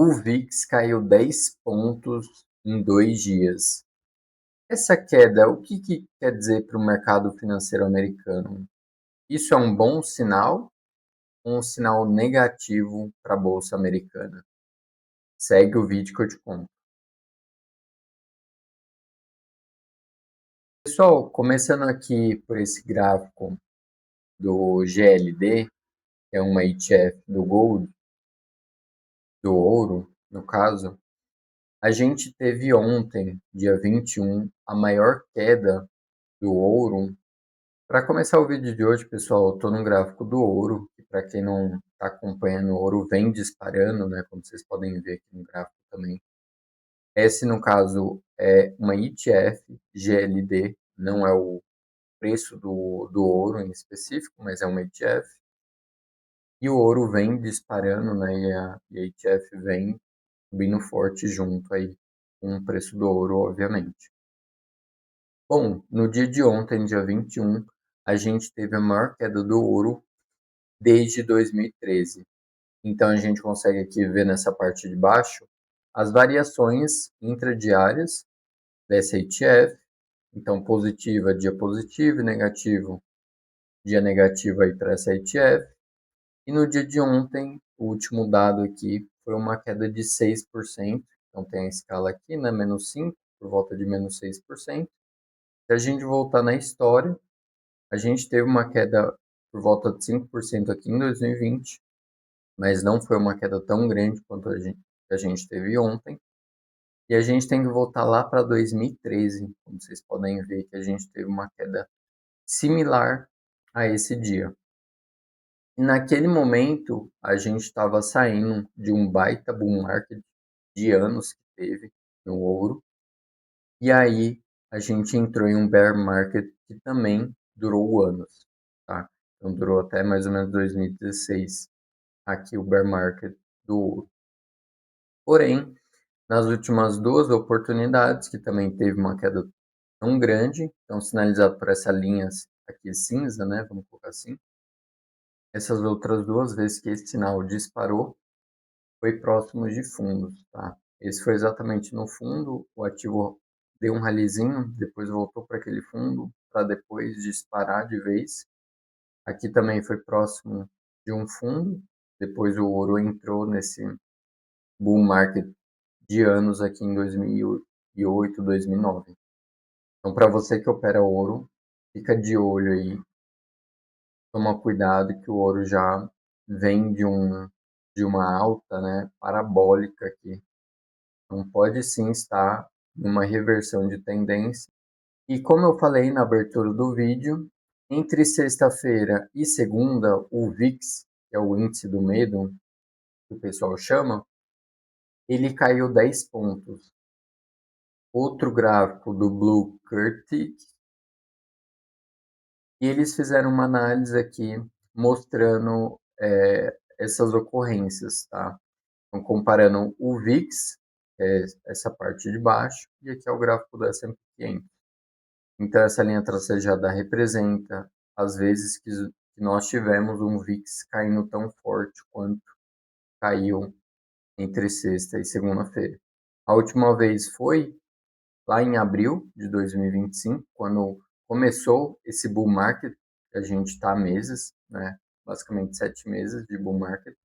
O VIX caiu 10 pontos em 2 dias. Essa queda, o que quer dizer para o mercado financeiro americano? Isso é um bom sinal ou um sinal negativo para a bolsa americana? Segue o vídeo que eu te conto. Pessoal, começando aqui por esse gráfico do GLD, que é uma ETF do Gold, do ouro, no caso, a gente teve ontem, dia 21, a maior queda do ouro. Para começar o vídeo de hoje, pessoal, eu estou no gráfico do ouro, que para quem não está acompanhando, o ouro vem disparando, né, como vocês podem ver aqui no gráfico também. Esse, no caso, é uma ETF GLD, não é o preço do ouro em específico, mas é uma ETF. E o ouro vem disparando, né, e a ETF vem subindo forte junto aí com o preço do ouro, obviamente. Bom, no dia de ontem, dia 21, a gente teve a maior queda do ouro desde 2013. Então a gente consegue aqui ver nessa parte de baixo as variações intradiárias dessa ETF. Então positiva, dia positivo, e negativo, dia negativo aí para essa ETF. E no dia de ontem, o último dado aqui foi uma queda de 6%. Então tem a escala aqui, né, menos 5, por volta de menos 6%. Se a gente voltar na história, a gente teve uma queda por volta de 5% aqui em 2020, mas não foi uma queda tão grande quanto a gente teve ontem. E a gente tem que voltar lá para 2013, como vocês podem ver que a gente teve uma queda similar a esse dia. E naquele momento, a gente estava saindo de um baita bull market de anos que teve no ouro, e aí a gente entrou em um bear market que também durou anos, tá? Então durou até mais ou menos 2016, aqui o bear market do ouro. Porém, nas últimas duas oportunidades, que também teve uma queda tão grande, então sinalizado por essa linha aqui cinza, né, vamos colocar assim, essas outras duas vezes que esse sinal disparou, foi próximo de fundos, tá? Esse foi exatamente no fundo, o ativo deu um ralizinho, depois voltou para aquele fundo, para depois disparar de vez. Aqui também foi próximo de um fundo, depois o ouro entrou nesse bull market de anos aqui em 2008, 2009. Então, para você que opera ouro, fica de olho aí, toma cuidado que o ouro já vem de uma alta, né, parabólica aqui. Então, pode sim estar numa reversão de tendência. E como eu falei na abertura do vídeo, entre sexta-feira e segunda, o VIX, que é o índice do medo, que o pessoal chama, ele caiu 10 pontos. Outro gráfico do Blue Curtic, e eles fizeram uma análise aqui mostrando essas ocorrências, tá? Então, comparando o VIX, que é essa parte de baixo, e aqui é o gráfico do S&P 500. Então, essa linha tracejada representa as vezes que nós tivemos um VIX caindo tão forte quanto caiu entre sexta e segunda-feira. A última vez foi lá em abril de 2025, quando começou esse bull market, que a gente está há meses, né? Basicamente 7 meses de bull market.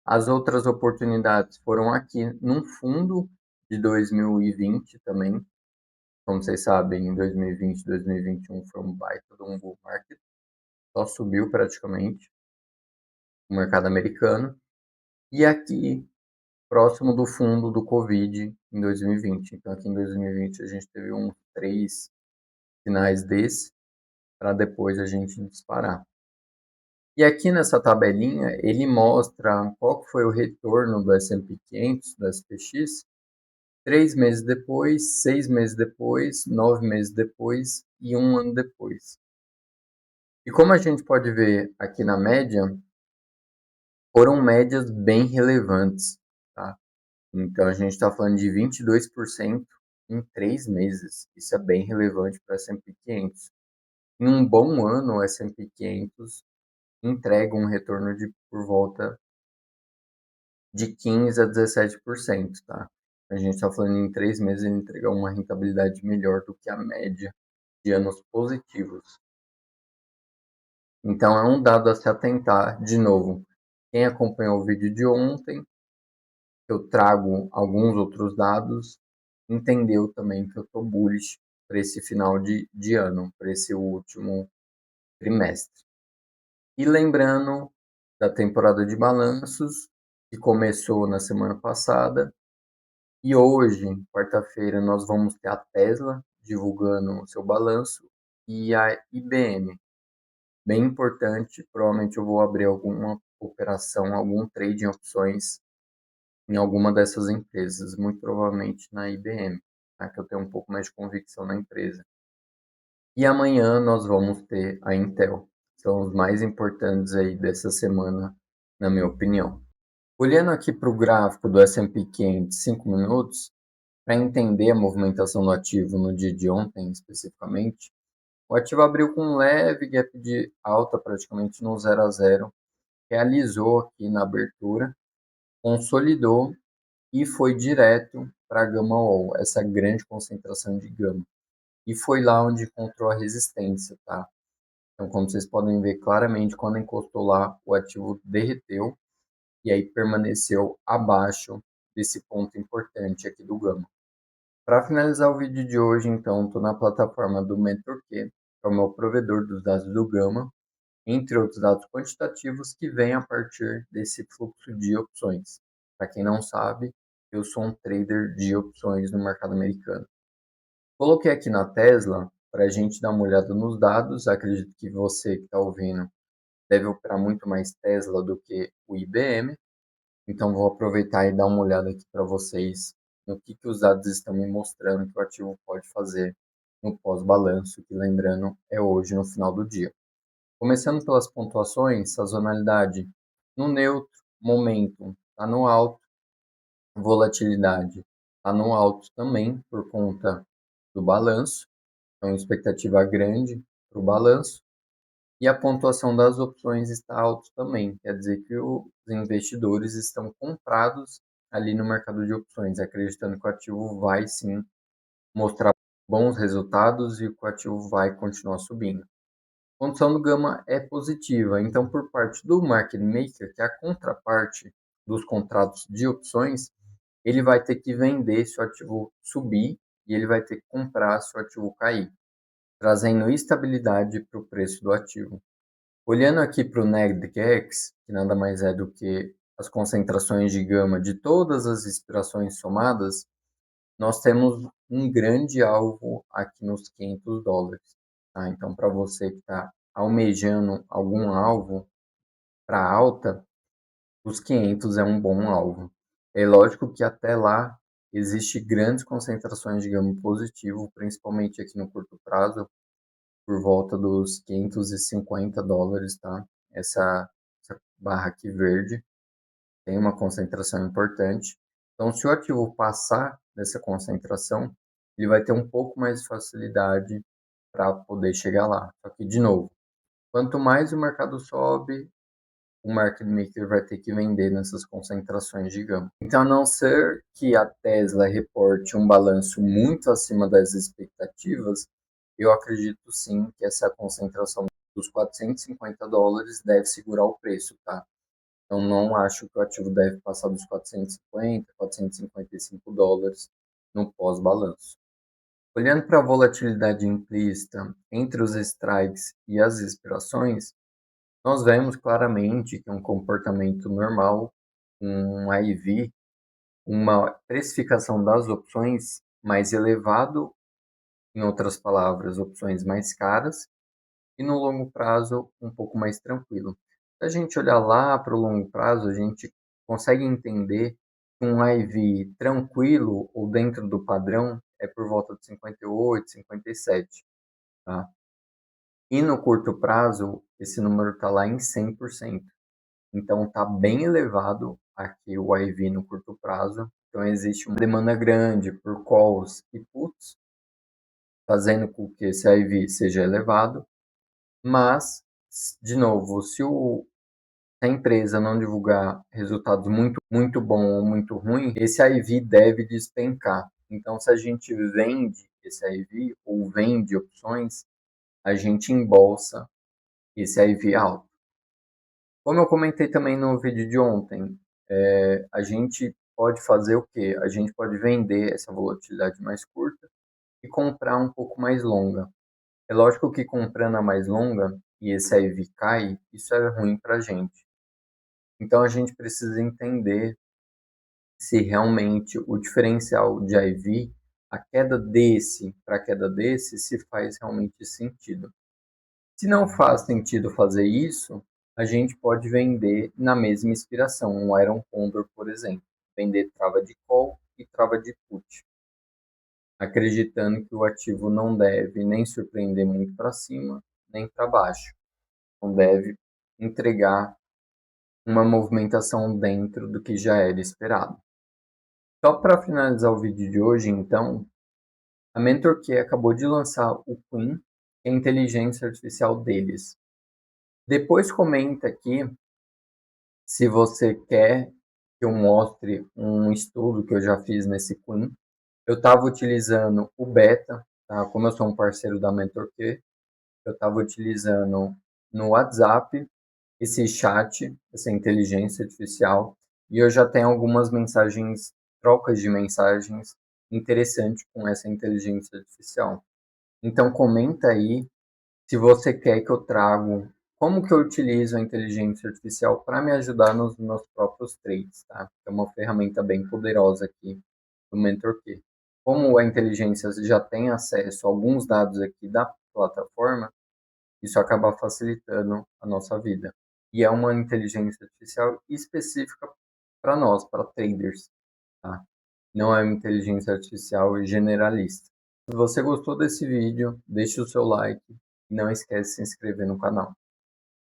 As outras oportunidades foram aqui num fundo de 2020 também. Como vocês sabem, em 2020 e 2021 foi um baita de um bull market. Só subiu praticamente o mercado americano. E aqui, próximo do fundo do Covid em 2020. Então, aqui em 2020 a gente teve uns 3 sinais desse para depois a gente disparar. E aqui nessa tabelinha ele mostra qual foi o retorno do S&P 500, do SPX, 3 meses depois, 6 meses depois, 9 meses depois e 1 ano depois. E como a gente pode ver aqui na média, foram médias bem relevantes, tá? Então a gente está falando de 22% em 3 meses. Isso é bem relevante para o S&P 500. Em um bom ano, o S&P 500 entrega um retorno de por volta de 15 a 17%, tá? A gente está falando em 3 meses ele entregar uma rentabilidade melhor do que a média de anos positivos. Então é um dado a se atentar. De novo, quem acompanhou o vídeo de ontem, eu trago alguns outros dados, entendeu também que eu estou bullish para esse final de ano, para esse último trimestre. E lembrando da temporada de balanços, que começou na semana passada, e hoje, quarta-feira, nós vamos ter a Tesla divulgando o seu balanço e a IBM. Bem importante, provavelmente eu vou abrir alguma operação, algum trade em opções em alguma dessas empresas, muito provavelmente na IBM, tá? Que eu tenho um pouco mais de convicção na empresa. E amanhã nós vamos ter a Intel. São os mais importantes aí dessa semana, na minha opinião. Olhando aqui para o gráfico do S&P 500 5 minutos, para entender a movimentação do ativo no dia de ontem especificamente, o ativo abriu com um leve gap de alta, praticamente no 0 a 0, realizou aqui na abertura, consolidou e foi direto para a Gama All, essa grande concentração de gama. E foi lá onde encontrou a resistência, tá? Então, como vocês podem ver claramente, quando encostou lá, o ativo derreteu e aí permaneceu abaixo desse ponto importante aqui do Gama. Para finalizar o vídeo de hoje, então, estou na plataforma do MentorQ, que é o meu provedor dos dados do Gama, entre outros dados quantitativos que vêm a partir desse fluxo de opções. Para quem não sabe, eu sou um trader de opções no mercado americano. Coloquei aqui na Tesla para a gente dar uma olhada nos dados. Acredito que você que está ouvindo deve operar muito mais Tesla do que o IBM. Então, vou aproveitar e dar uma olhada aqui para vocês no que os dados estão me mostrando que o ativo pode fazer no pós-balanço, que lembrando é hoje no final do dia. Começando pelas pontuações, sazonalidade no neutro, momento está no alto, volatilidade está no alto também por conta do balanço, então expectativa grande para o balanço. E a pontuação das opções está alta também, quer dizer que os investidores estão comprados ali no mercado de opções, acreditando que o ativo vai sim mostrar bons resultados e que o ativo vai continuar subindo. A condição do gama é positiva, então por parte do market maker, que é a contraparte dos contratos de opções, ele vai ter que vender se o ativo subir e ele vai ter que comprar se o ativo cair, trazendo estabilidade para o preço do ativo. Olhando aqui para o NASDAQ, que nada mais é do que as concentrações de gama de todas as expirações somadas, nós temos um grande alvo aqui nos $500. Tá? Então, para você que está almejando algum alvo para alta, os 500 é um bom alvo. É lógico que até lá existe grandes concentrações de gama positivo, principalmente aqui no curto prazo, por volta dos $550, tá? Essa barra aqui verde tem uma concentração importante. Então, se o ativo passar dessa concentração, ele vai ter um pouco mais de facilidade para poder chegar lá. Só que, de novo, quanto mais o mercado sobe, o market maker vai ter que vender nessas concentrações de gama. Então, a não ser que a Tesla reporte um balanço muito acima das expectativas, eu acredito sim que essa concentração dos $450 deve segurar o preço, tá? Então, não acho que o ativo deve passar dos 450, $455 no pós-balanço. Olhando para a volatilidade implícita entre os strikes e as expirações, nós vemos claramente que é um comportamento normal, um IV, uma precificação das opções mais elevado, em outras palavras, opções mais caras, e no longo prazo um pouco mais tranquilo. Se a gente olhar lá para o longo prazo, a gente consegue entender que um IV tranquilo ou dentro do padrão é por volta de 58, 57, tá? E no curto prazo, esse número está lá em 100%. Então está bem elevado aqui o IV no curto prazo. Então existe uma demanda grande por calls e puts, fazendo com que esse IV seja elevado. Mas, de novo, se o Se a empresa não divulgar resultados muito bom ou muito ruim, esse IV deve despencar. Então, se a gente vende esse IV ou vende opções, a gente embolsa esse IV alto. Como eu comentei também no vídeo de ontem, a gente pode fazer o quê? A gente pode vender essa volatilidade mais curta e comprar um pouco mais longa. É lógico que comprando a mais longa e esse IV cai, isso é ruim para a gente. Então a gente precisa entender se realmente o diferencial de IV, a queda desse para a queda desse, se faz realmente sentido. Se não faz sentido fazer isso, a gente pode vender na mesma inspiração, um Iron Condor, por exemplo. Vender trava de call e trava de put, acreditando que o ativo não deve nem surpreender muito para cima, nem para baixo. Não deve entregar uma movimentação dentro do que já era esperado. Só para finalizar o vídeo de hoje, então, a MentorQ acabou de lançar o Queen, que é a inteligência artificial deles. Depois comenta aqui se você quer que eu mostre um estudo que eu já fiz nesse Queen. Eu estava utilizando o beta, tá? Como eu sou um parceiro da MentorQ, eu estava utilizando no WhatsApp esse chat, essa inteligência artificial, e eu já tenho algumas mensagens, trocas de mensagens interessantes com essa inteligência artificial. Então comenta aí se você quer que eu trago como que eu utilizo a inteligência artificial para me ajudar nos meus próprios trades, tá? É uma ferramenta bem poderosa aqui do MentorQ. Como a inteligência já tem acesso a alguns dados aqui da plataforma, isso acaba facilitando a nossa vida. E é uma inteligência artificial específica para nós, para traders, tá? Não é uma inteligência artificial generalista. Se você gostou desse vídeo, deixe o seu like e não esquece de se inscrever no canal.